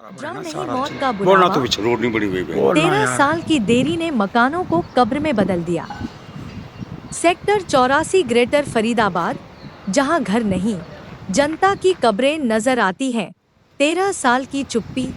Draw नहीं मौत का बुलावा। रोड नहीं बड़ी हुई है। 13 साल की देरी ने मकानों को कब्र में बदल दिया। सेक्टर 84 ग्रेटर फरीदाबाद, जहां घर नहीं, जनता की कब्रें नजर आती हैं। 13 साल की चुप्पी,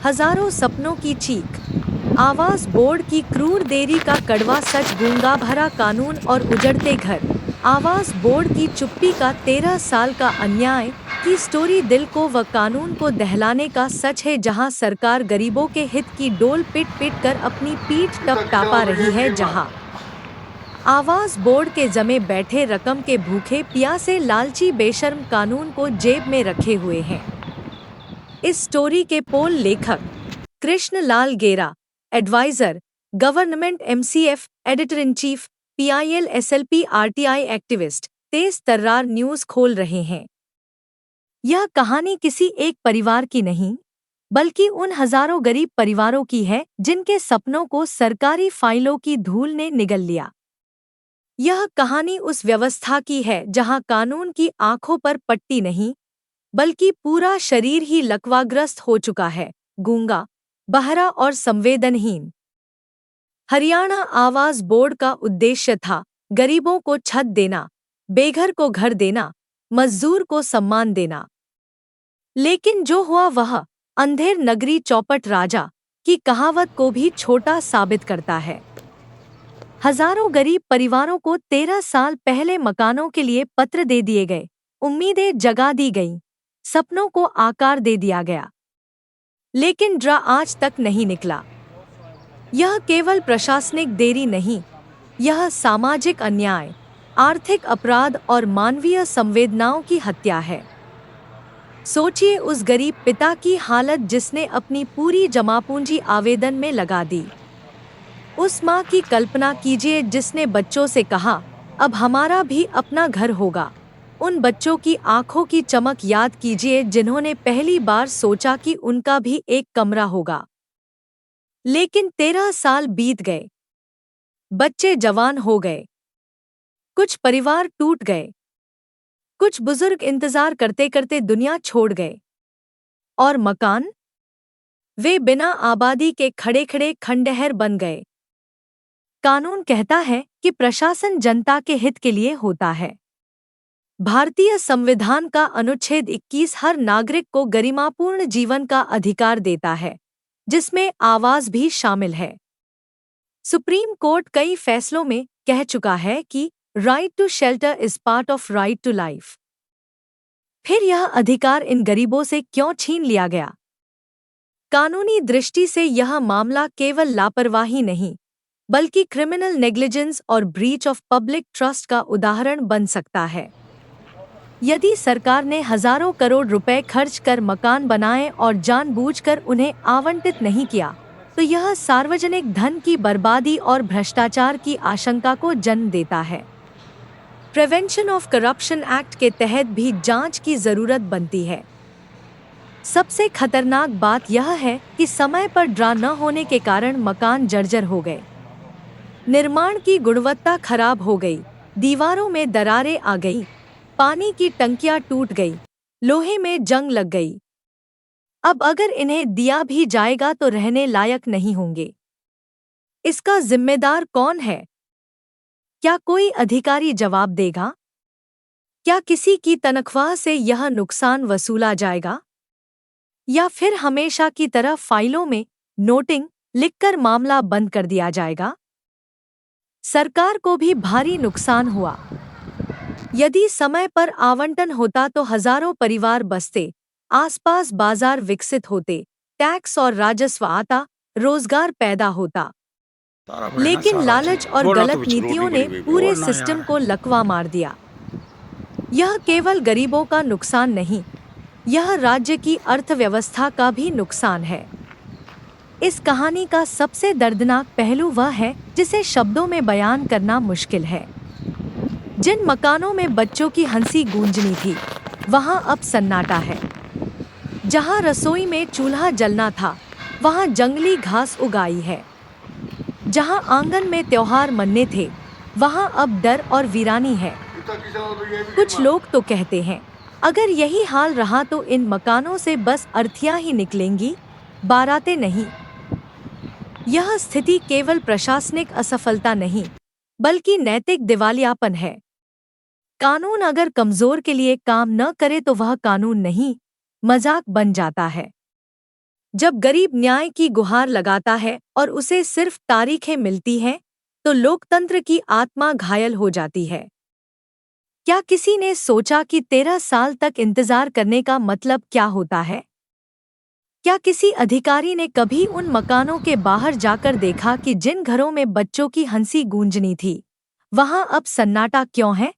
हजारों सपनों की चीख, आवास बोर्ड की क्रूर देरी का कड़वा सच, गूंगा भरा कानून और उजड़ते घर। आवास बोर्ड की चुप्पी का 13 साल का अन्याय की स्टोरी दिल को व कानून को दहलाने का सच है, जहां सरकार गरीबों के हित की डोल पिट पिट कर अपनी पीठ टपटापा रही है, जहां आवास बोर्ड के जमे बैठे रकम के भूखे प्यासे लालची बेशर्म कानून को जेब में रखे हुए हैं। इस स्टोरी के पोल लेखक Krishna Lal Gera, advisor government MCF, editor in chief PIL SLP RTI activist, तेज तर्रार न्यूज खोल रहे हैं। यह कहानी किसी एक परिवार की नहीं, बल्कि उन हजारों गरीब परिवारों की है जिनके सपनों को सरकारी फाइलों की धूल ने निगल लिया। यह कहानी उस व्यवस्था की है जहां कानून की आंखों पर पट्टी नहीं, बल्कि पूरा शरीर ही लकवाग्रस्त हो चुका है, गूंगा, बहरा और संवेदनहीन। हरियाणा आवास बोर्ड का उद्देश्य था गरीबों को छत देना, बेघर को घर देना, मजदूर को सम्मान देना। लेकिन जो हुआ वह अंधेर नगरी चौपट राजा की कहावत को भी छोटा साबित करता है। हजारों गरीब परिवारों को 13 साल पहले मकानों के लिए पत्र दे दिए गए, उम्मीदें जगा दी गईं, सपनों को आकार दे दिया गया, लेकिन ड्रा आज तक नहीं निकला। यह केवल प्रशासनिक देरी नहीं, यह सामाजिक अन्याय, आर्थिक अपराध और मानवीय संवेदनाओं की हत्या है। सोचिए उस गरीब पिता की हालत जिसने अपनी पूरी जमापूंजी आवेदन में लगा दी। उस माँ की कल्पना कीजिए जिसने बच्चों से कहा, अब हमारा भी अपना घर होगा। उन बच्चों की आंखों की चमक याद कीजिए जिन्होंने पहली बार सोचा कि उनका भी एक कमरा होगा। लेकिन 13 साल बीत गए, बच्चे जवान हो गए, कुछ परिवार टूट गए, कुछ बुजुर्ग इंतजार करते करते दुनिया छोड़ गए, और मकान, वे बिना आबादी के खड़े खड़े खंडहर बन गए। कानून कहता है कि प्रशासन जनता के हित के लिए होता है। भारतीय संविधान का अनुच्छेद 21 हर नागरिक को गरिमापूर्ण जीवन का अधिकार देता है, जिसमें आवास भी शामिल है। सुप्रीम कोर्ट कई फैसलों में कह चुका है कि right to shelter is part of right to life. फिर यह अधिकार इन गरीबों से क्यों छीन लिया गया? कानूनी दृष्टि से यह मामला केवल लापरवाही नहीं, बल्कि क्रिमिनल नेग्लिजेंस और ब्रीच ऑफ पब्लिक ट्रस्ट का उदाहरण बन सकता है। यदि सरकार ने हजारों करोड़ रुपए खर्च कर मकान बनाए और जानबूझकर उन्हें आवंटित नहीं किया, तो यह सार्वजनिक धन की बर्बादी और भ्रष्टाचार की आशंका को जन्म देता है। प्रिवेंशन ऑफ करप्शन एक्ट के तहत भी जांच की जरूरत बनती है। सबसे खतरनाक बात यह है कि समय पर ड्रा न होने के कारण मकान जर्जर हो गए, निर्माण की गुणवत्ता खराब हो गई, दीवारों में दरारें आ गई, पानी की टंकियां टूट गई, लोहे में जंग लग गई। अब अगर इन्हें दिया भी जाएगा तो रहने लायक नहीं होंगे। इसका जिम्मेदार कौन है? क्या कोई अधिकारी जवाब देगा? क्या किसी की तनख्वाह से यह नुकसान वसूला जाएगा? या फिर हमेशा की तरह फाइलों में नोटिंग लिखकर मामला बंद कर दिया जाएगा? सरकार को भी भारी नुकसान हुआ। यदि समय पर आवंटन होता तो हजारों परिवार बसते, आसपास बाजार विकसित होते, टैक्स और राजस्व आता, रोजगार पैदा होता। लेकिन लालच और गलत नीतियों ने पूरे सिस्टम को लकवा मार दिया। यह केवल गरीबों का नुकसान नहीं, यह राज्य की अर्थव्यवस्था का भी नुकसान है। इस कहानी का सबसे दर्दनाक पहलू वह है जिसे शब्दों में बयान करना मुश्किल है। जिन मकानों में बच्चों की हंसी गूंजनी थी, वहां अब सन्नाटा है। जहां रसोई में चूल्हा जलना था, वहां जंगली घास उगाई है। जहां आंगन में त्योहार मनने थे, वहां अब डर और वीरानी है। कुछ लोग तो कहते हैं अगर यही हाल रहा तो इन मकानों से बस अर्थियां ही निकलेंगी, बारातें नहीं। यह स्थिति केवल प्रशासनिक असफलता नहीं, बल्कि नैतिक दिवालियापन है। कानून अगर कमजोर के लिए काम न करे तो वह कानून नहीं, मजाक बन जाता है। जब गरीब न्याय की गुहार लगाता है और उसे सिर्फ तारीखें मिलती हैं, तो लोकतंत्र की आत्मा घायल हो जाती है। क्या किसी ने सोचा कि 13 साल तक इंतजार करने का मतलब क्या होता है? क्या किसी अधिकारी ने कभी उन मकानों के बाहर जाकर देखा कि जिन घरों में बच्चों की हंसी गूंजनी थी, वहां अब सन्नाटा क्यों है?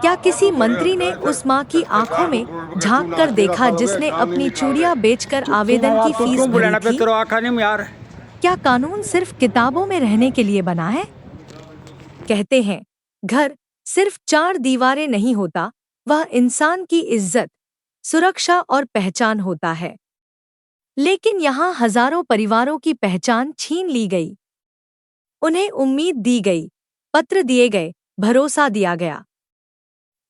क्या किसी मंत्री ने उस माँ की आंखों में झांक कर देखा जिसने अपनी चूड़ियां बेचकर आवेदन की फीस भरी थी? क्या कानून सिर्फ किताबों में रहने के लिए बना है? कहते हैं, घर सिर्फ 4 दीवारें नहीं होता, वह इंसान की इज्जत, सुरक्षा और पहचान होता है। लेकिन यहाँ हजारों परिवारों की पहचान छीन ली गई। उन्हें उम्मीद दी गई, पत्र दिए गए, भरोसा दिया गया,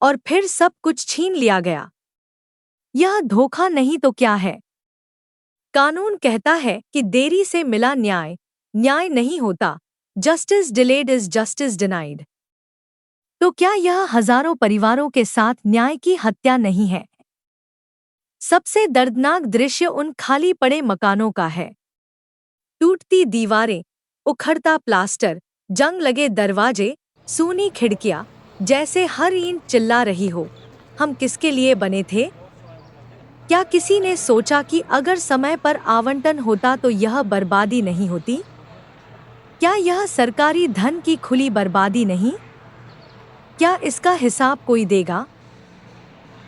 और फिर सब कुछ छीन लिया गया। यह धोखा नहीं तो क्या है? कानून कहता है कि देरी से मिला न्याय, न्याय नहीं होता। Justice delayed is justice denied. तो क्या यह हजारों परिवारों के साथ न्याय की हत्या नहीं है? सबसे दर्दनाक दृश्य उन खाली पड़े मकानों का है। टूटती दीवारें, उखड़ता प्लास्टर, जंग लगे दरवाजे, सूनी खिड़कियां, जैसे हर ईंट चिल्ला रही हो, हम किसके लिए बने थे? क्या किसी ने सोचा कि अगर समय पर आवंटन होता तो यह बर्बादी नहीं होती? क्या यह सरकारी धन की खुली बर्बादी नहीं? क्या इसका हिसाब कोई देगा?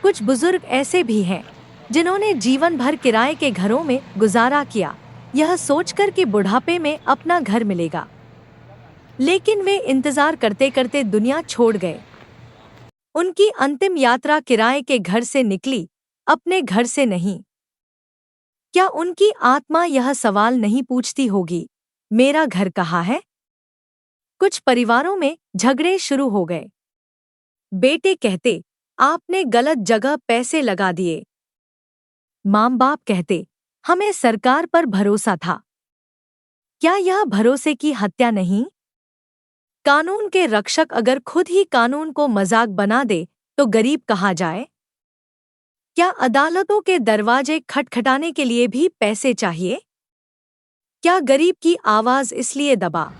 कुछ बुजुर्ग ऐसे भी हैं जिन्होंने जीवन भर किराए के घरों में गुजारा किया, यह सोचकर कि बुढ़ापे में अपना घर मिलेगा। लेकिन वे इंतजार करते करते दुनिया छोड़ गए। उनकी अंतिम यात्रा किराए के घर से निकली, अपने घर से नहीं। क्या उनकी आत्मा यह सवाल नहीं पूछती होगी, मेरा घर कहाँ है? कुछ परिवारों में झगड़े शुरू हो गए। बेटे कहते, आपने गलत जगह पैसे लगा दिए। माँ बाप कहते, हमें सरकार पर भरोसा था। क्या यह भरोसे की हत्या नहीं? कानून के रक्षक अगर खुद ही कानून को मजाक बना दे तो गरीब कहाँ जाए? क्या अदालतों के दरवाजे खटखटाने के लिए भी पैसे चाहिए? क्या गरीब की आवाज इसलिए दबा?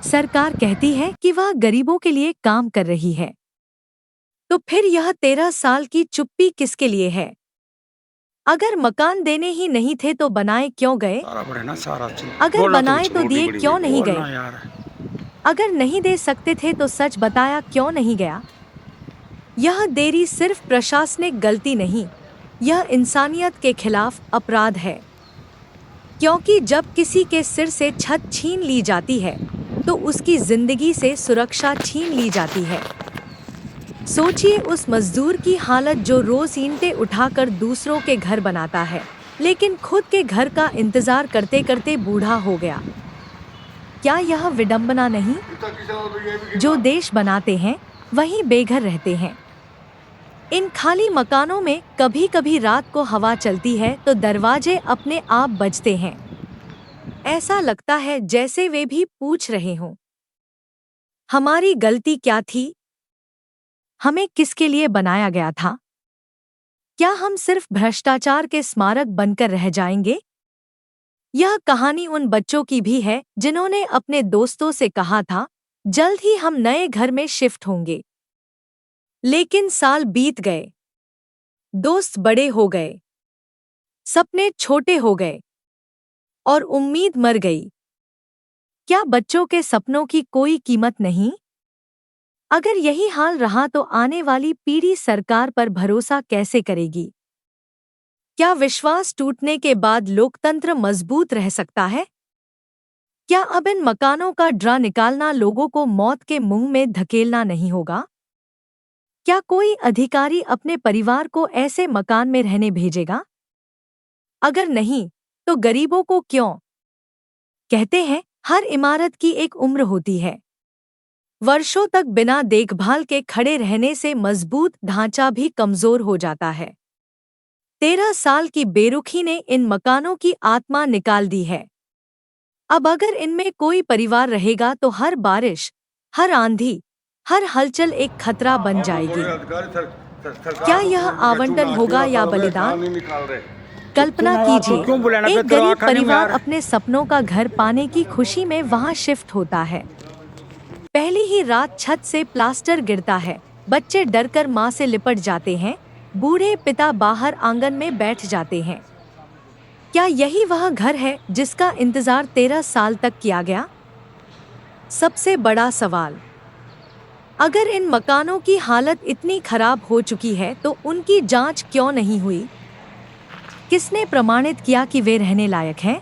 सरकार कहती है कि वह गरीबों के लिए काम कर रही है। तो फिर यह 13 साल की चुप्पी किसके लिए है? अगर मकान देने ही नहीं थे तो बनाए क्यों गए? अगर बनाए तो दिए क्यों नहीं गए? अगर नहीं दे सकते थे तो सच बताया क्यों नहीं गया? यह देरी सिर्फ प्रशासनिक गलती नहीं, यह इंसानियत के खिलाफ अपराध है। क्योंकि जब किसी के सिर से छत छीन ली जाती है, तो उसकी जिंदगी से सुरक्षा छीन ली जाती है। सोचिए उस मजदूर की हालत जो रोज ईंटें उठाकर दूसरों के घर बनाता है, लेकिन खुद के घर का इंतजार करते करते बूढ़ा हो गया। क्या यह विडंबना नहीं? जो देश बनाते हैं वहीं बेघर रहते हैं। इन खाली मकानों में कभी कभी रात को हवा चलती है तो दरवाजे अपने आप बजते हैं। ऐसा लगता है जैसे वे भी पूछ रहे हों, हमारी गलती क्या थी? हमें किसके लिए बनाया गया था? क्या हम सिर्फ भ्रष्टाचार के स्मारक बनकर रह जाएंगे? यह कहानी उन बच्चों की भी है जिन्होंने अपने दोस्तों से कहा था, जल्द ही हम नए घर में शिफ्ट होंगे। लेकिन साल बीत गए, दोस्त बड़े हो गए, सपने छोटे हो गए, और उम्मीद मर गई। क्या बच्चों के सपनों की कोई कीमत नहीं? अगर यही हाल रहा तो आने वाली पीढ़ी सरकार पर भरोसा कैसे करेगी? क्या विश्वास टूटने के बाद लोकतंत्र मजबूत रह सकता है? क्या अब इन मकानों का ड्रा निकालना लोगों को मौत के मुंह में धकेलना नहीं होगा? क्या कोई अधिकारी अपने परिवार को ऐसे मकान में रहने भेजेगा? अगर नहीं, तो गरीबों को क्यों? कहते हैं, हर इमारत की एक उम्र होती है। वर्षों तक बिना देखभाल के खड़े रहने से मजबूत ढांचा भी कमजोर हो जाता है। 13 साल की बेरुखी ने इन मकानों की आत्मा निकाल दी है। अब अगर इनमें कोई परिवार रहेगा तो हर बारिश, हर आंधी, हर हलचल एक खतरा बन जाएगी। क्या यह आवंटन होगा या बलिदान? कल्पना कीजिए, एक गरीब परिवार अपने सपनों का घर पाने की खुशी में वहां शिफ्ट होता है। पहली ही रात छत से प्लास्टर गिरता है, बच्चे डरकर मां से लिपट जाते हैं, बूढ़े पिता बाहर आंगन में बैठ जाते हैं। क्या यही वह घर है जिसका इंतजार 13 साल तक किया गया? सबसे बड़ा सवाल, अगर इन मकानों की हालत इतनी खराब हो चुकी है तो उनकी जांच क्यों नहीं हुई? किसने प्रमाणित किया कि वे रहने लायक हैं?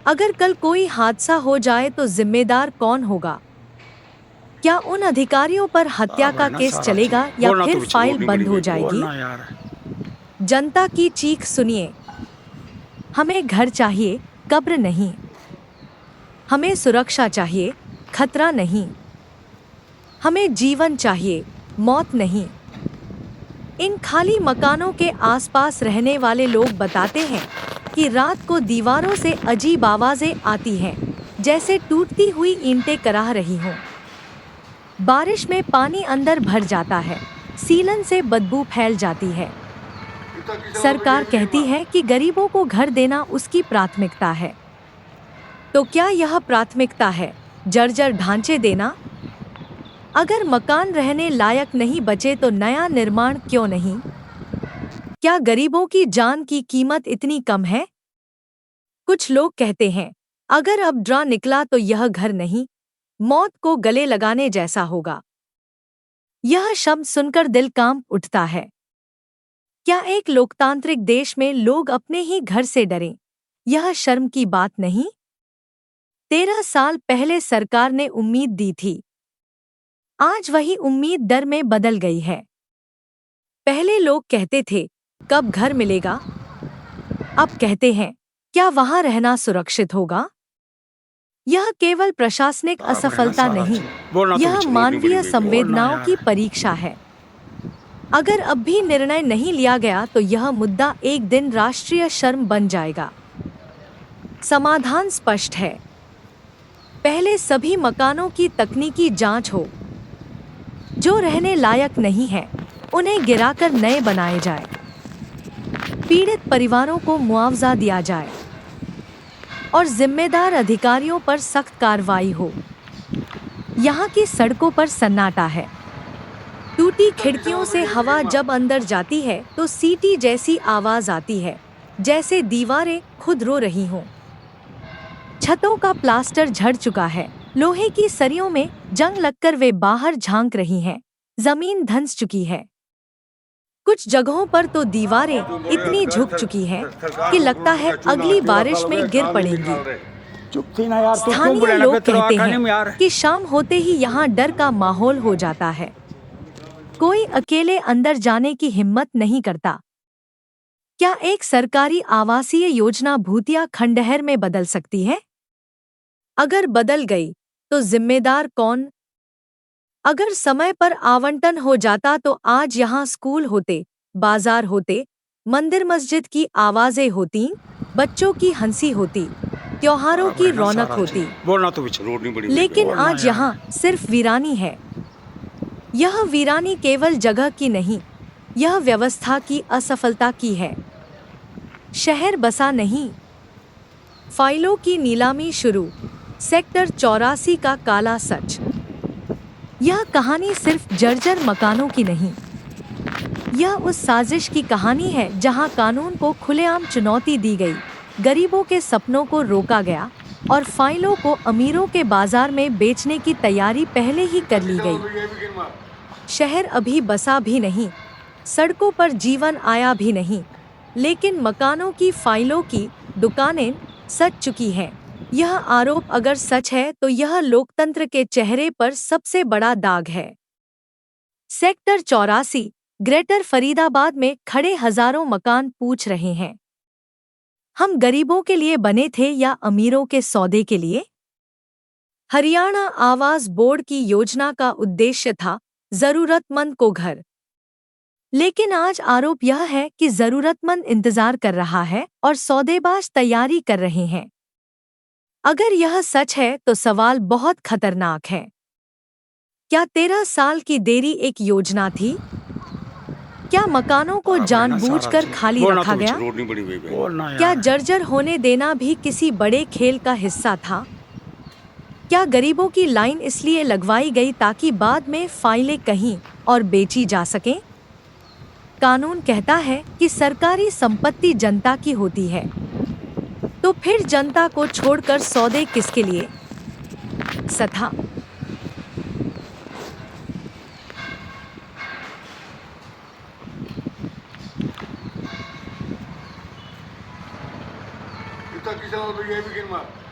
अगर कल कोई हादसा हो जाए तो जिम्मेदार कौन होगा? क्या उन अधिकारियों पर हत्या का केस चलेगा या फिर फाइल बंद हो जाएगी? जनता की चीख सुनिए। हमें घर चाहिए, कब्र नहीं। हमें सुरक्षा चाहिए, खतरा नहीं। हमें जीवन चाहिए, मौत नहीं। इन खाली मकानों के आसपास रहने वाले लोग बताते हैं कि रात को दीवारों से अजीब आवाजें आती हैं, जैसे टूटती हुई ईंटें कराह रही हों। बारिश में पानी अंदर भर जाता है, सीलन से बदबू फैल जाती है। सरकार कहती है कि गरीबों को घर देना उसकी प्राथमिकता है। तो क्या यह प्राथमिकता है जर्जर ढांचे देना? अगर मकान रहने लायक नहीं बचे तो नया निर्माण क्यों नहीं? क्या गरीबों की जान की कीमत इतनी कम है? कुछ लोग कहते हैं, अगर अब ड्रा निकला तो यह घर नहीं, मौत को गले लगाने जैसा होगा। यह शब्द सुनकर दिल कांप उठता है। क्या एक लोकतांत्रिक देश में लोग अपने ही घर से डरें? यह शर्म की बात नहीं? 13 साल पहले सरकार ने उम्मीद दी थी। आज वही उम्मीद डर में बदल गई है। पहले लोग कहते थे, कब घर मिलेगा? अब कहते हैं, क्या वहां रहना सुरक्षित होगा? यह केवल प्रशासनिक असफलता नहीं, यह मानवीय संवेदनाओं की परीक्षा है। अगर अब भी निर्णय नहीं लिया गया तो यह मुद्दा एक दिन राष्ट्रीय शर्म बन जाएगा। समाधान स्पष्ट है। पहले सभी मकानों की तकनीकी जांच हो। जो रहने लायक नहीं है, उन्हें गिराकर नए बनाए जाए। पीड़ित परिवारों को मुआवजा दिया जाए और जिम्मेदार अधिकारियों पर सख्त कार्रवाई हो। यहाँ की सड़कों पर सन्नाटा है। टूटी खिड़कियों से हवा जब अंदर जाती है तो सीटी जैसी आवाज आती है, जैसे दीवारें खुद रो रही हों। छतों का प्लास्टर झड़ चुका है, लोहे की सरियों में जंग लगकर वे बाहर झांक रही हैं। जमीन धंस चुकी है। कुछ जगहों पर तो दीवारें इतनी झुक चुकी हैं कि लगता है अगली बारिश में गिर पड़ेंगी। स्थानीय लोग कहते हैं कि शाम होते ही यहाँ डर का माहौल हो जाता है। कोई अकेले अंदर जाने की हिम्मत नहीं करता। क्या एक सरकारी आवासीय योजना भूतिया खंडहर में बदल सकती है? अगर बदल गई तो जिम्मेदार कौन? अगर समय पर आवंटन हो जाता तो आज यहाँ स्कूल होते, बाजार होते, मंदिर मस्जिद की आवाजें होती, बच्चों की हंसी होती, त्योहारों की रौनक होती। लेकिन आज यहाँ सिर्फ वीरानी है। यह वीरानी केवल जगह की नहीं, यह व्यवस्था की असफलता की है। शहर बसा नहीं। फाइलों की नीलामी शुरू। सेक्टर 84 का काला सच। यह कहानी सिर्फ जर्जर मकानों की नहीं, यह उस साजिश की कहानी है जहां कानून को खुलेआम चुनौती दी गई, गरीबों के सपनों को रोका गया और फाइलों को अमीरों के बाजार में बेचने की तैयारी पहले ही कर ली गई। शहर अभी बसा भी नहीं, सड़कों पर जीवन आया भी नहीं, लेकिन मकानों की फाइलों की दुकानें सज चुकी हैं। यह आरोप अगर सच है तो यह लोकतंत्र के चेहरे पर सबसे बड़ा दाग है। सेक्टर 84 ग्रेटर फरीदाबाद में खड़े हजारों मकान पूछ रहे हैं, हम गरीबों के लिए बने थे या अमीरों के सौदे के लिए? हरियाणा आवास बोर्ड की योजना का उद्देश्य था जरूरतमंद को घर। लेकिन आज आरोप यह है कि जरूरतमंद इंतजार कर रहा है और सौदेबाज तैयारी कर रहे हैं। अगर यह सच है तो सवाल बहुत खतरनाक है। क्या 13 साल की देरी एक योजना थी? क्या मकानों को जानबूझकर खाली रखा गया? क्या जर्जर होने देना भी किसी बड़े खेल का हिस्सा था? क्या गरीबों की लाइन इसलिए लगवाई गई ताकि बाद में फाइलें कहीं और बेची जा सकें? कानून कहता है कि सरकारी संपत्ति जनता की होती है, तो फिर जनता को छोड़कर सौदे किसके लिए? सथा किसान भैया भी गिन मार